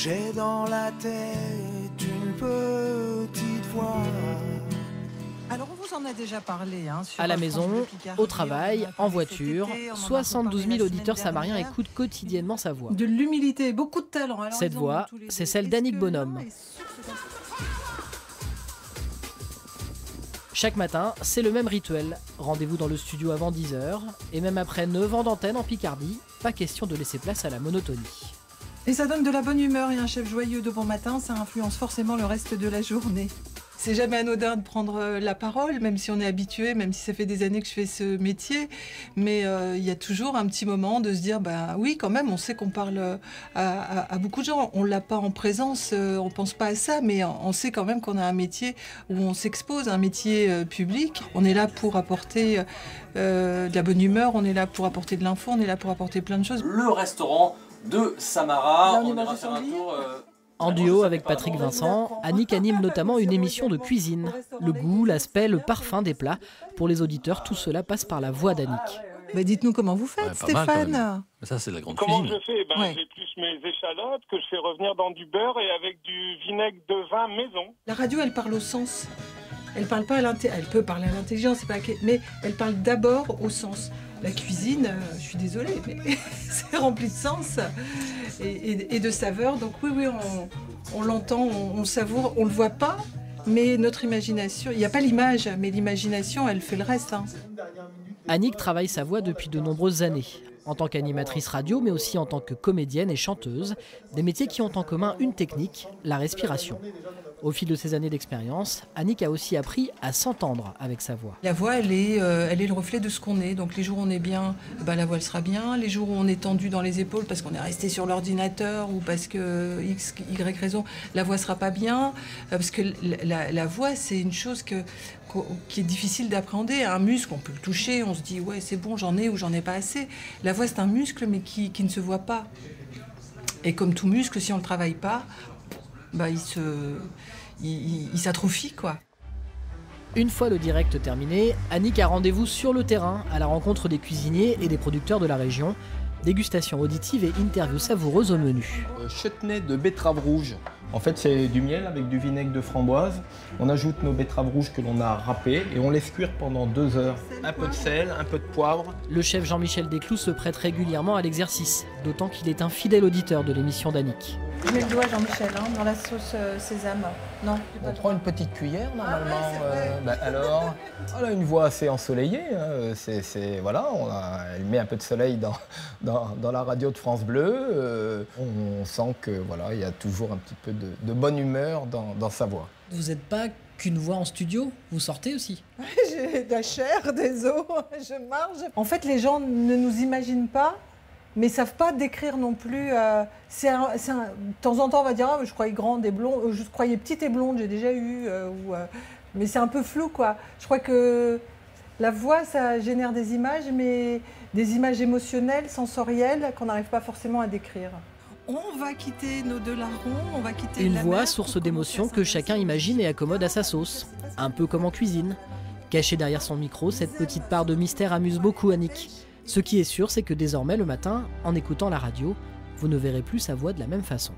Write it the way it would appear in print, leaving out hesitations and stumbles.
J'ai dans la tête une petite voix. Alors on vous en a déjà parlé. À la maison, au travail, en voiture, 72 000 auditeurs samariens écoutent quotidiennement sa voix. De l'humilité, beaucoup de talent. Alors, cette voix, c'est celle d'Annick Bonhomme. Chaque matin, c'est le même rituel. Rendez-vous dans le studio avant 10h, et même après 9 ans d'antenne en Picardie, pas question de laisser place à la monotonie. Et ça donne de la bonne humeur, et un chef joyeux de bon matin, ça influence forcément le reste de la journée. C'est jamais anodin de prendre la parole, même si on est habitué, même si ça fait des années que je fais ce métier. Mais il y a toujours un petit moment de se dire, bah oui, quand même, on sait qu'on parle à beaucoup de gens. On l'a pas en présence, on pense pas à ça, mais on sait quand même qu'on a un métier où on s'expose, un métier public. On est là pour apporter de la bonne humeur, on est là pour apporter de l'info, on est là pour apporter plein de choses. Le restaurant de Samara, là, on ira faire un tour... En duo avec Patrick Vincent, Annick anime notamment une émission de cuisine. Le goût, l'aspect, le parfum des plats. Pour les auditeurs, tout cela passe par la voix d'Annick. Bah dites-nous comment vous faites, Stéphane. Ça, c'est la grande Comment cuisine. je fais J'épluche mes échalotes que je fais revenir dans du beurre et avec du vinaigre de vin maison. La radio, elle parle au sens. Elle parle pas à l'intelligence. Elle peut parler à l'intelligence, mais elle parle d'abord au sens. La cuisine, je suis désolée, mais c'est rempli de sens et de saveurs. Donc oui, on l'entend, on savoure, on le voit pas, mais notre imagination, il n'y a pas l'image, mais l'imagination, elle fait le reste. Annick travaille sa voix depuis de nombreuses années, en tant qu'animatrice radio, mais aussi en tant que comédienne et chanteuse, des métiers qui ont en commun une technique, la respiration. Au fil de ses années d'expérience, Annick a aussi appris à s'entendre avec sa voix. La voix, elle est le reflet de ce qu'on est. Donc les jours où on est bien, la voix elle sera bien. Les jours où on est tendu dans les épaules parce qu'on est resté sur l'ordinateur ou parce que X, Y raison, la voix sera pas bien. Parce que la voix, c'est une chose qui est difficile d'appréhender. Un muscle, on peut le toucher, on se dit ouais c'est bon, j'en ai ou j'en ai pas assez. La voix, c'est un muscle mais qui ne se voit pas. Et comme tout muscle, si on le travaille pas, il s'atrophie, quoi. Une fois le direct terminé, Annick a rendez-vous sur le terrain à la rencontre des cuisiniers et des producteurs de la région. Dégustation auditive et interview savoureuse au menu. Chutney de betterave rouge. En fait, c'est du miel avec du vinaigre de framboise. On ajoute nos betteraves rouges que l'on a râpées et on laisse cuire pendant 2 heures. Un peu de sel, un peu de poivre. Le chef Jean-Michel Desclous se prête régulièrement à l'exercice, d'autant qu'il est un fidèle auditeur de l'émission d'Annick. Je mets le doigt, Jean-Michel, dans la sauce sésame. Non, on prend une petite cuillère normalement. Alors, elle a une voix assez ensoleillée. Elle met un peu de soleil dans la radio de France Bleu. On sent que il y a toujours un petit peu de bonne humeur dans sa voix. Vous n'êtes pas qu'une voix en studio, vous sortez aussi. J'ai de la chair, des os, je marche. En fait, les gens ne nous imaginent pas, mais ne savent pas décrire non plus. De temps en temps, on va dire je croyais grande et blonde, je croyais petite et blonde, j'ai déjà eu. Mais c'est un peu flou, quoi. Je crois que la voix, ça génère des images, mais des images émotionnelles, sensorielles, qu'on n'arrive pas forcément à décrire. On va quitter nos 2 larrons, on va quitter une voix, source d'émotion que chacun imagine et accommode à sa sauce. Un peu comme en cuisine. Cachée derrière son micro, cette petite part de mystère amuse beaucoup Annick. Ce qui est sûr, c'est que désormais, le matin, en écoutant la radio, vous ne verrez plus sa voix de la même façon.